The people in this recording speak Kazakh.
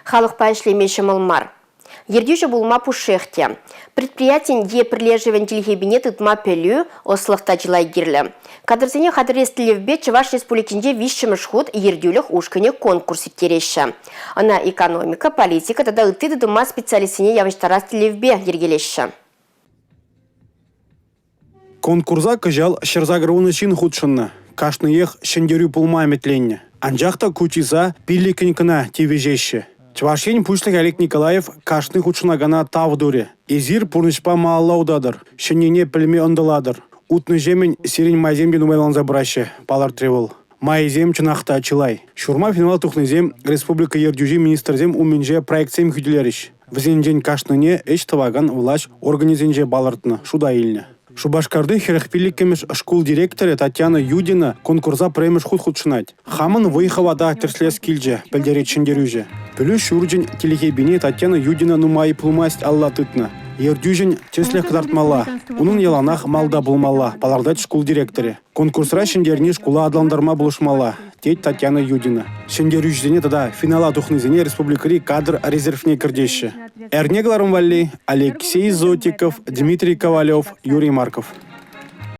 Халықпа ішлемеші мылмар. Ердюжі булма пушехте. Предприятиен е прилеживен телегебине тытма пелю ослықта жылай гирлі. Кадрзене хадрестілевбе Чуваш республикінде вишшіміш худ ердюліх ушкіне конкурс иттереші. Ана экономика, политика, тада ыты дыдыма специалистіне явыштарас тілевбе ергелеші. Конкурса кыжал шырзагыруыны чин худшынны. Кашны ех шендерю пулма метленне. Анжақта кучиза пилликінкіна тевежеші. Чвашен Пушлик Олег Николаев кашны худшына гана тавдуре. Изир пурнышпа маалаудадыр. Шенене пілме ындыладыр. Утны жемен сирень майземден умайланза бұрашы. Палар тревел. Майзем чынақта ачылай. Шурма финал тухнызем Республика Ердюжи министрзем уменже проектсем хүділеріш. Візенжен кашныне эш таваган влаш организенже балартны. Шуда илне. Шубашкарды херахпиликемеш школ директоры Татьяна Юдина конкурса премеш худ-худшынать. Хамын выехавада терслес килже, пельдеречендерюже. Пілі шурджен телехебине Татьяна Юдина нумай плумасть алла тытна. Ердюжен теслех кадартмала. Унын яланах малда булмала, палардать школ директоры. Конкурсра шендерни школа адландарма булышмала. Теть Татьяна Юдина. Шендерюждене тада финала тухнызене республикари кадр резервне кирдеші. Эрнегларым валли Алексей Зотиков, Дмитрий Ковалев, Юрий Марков.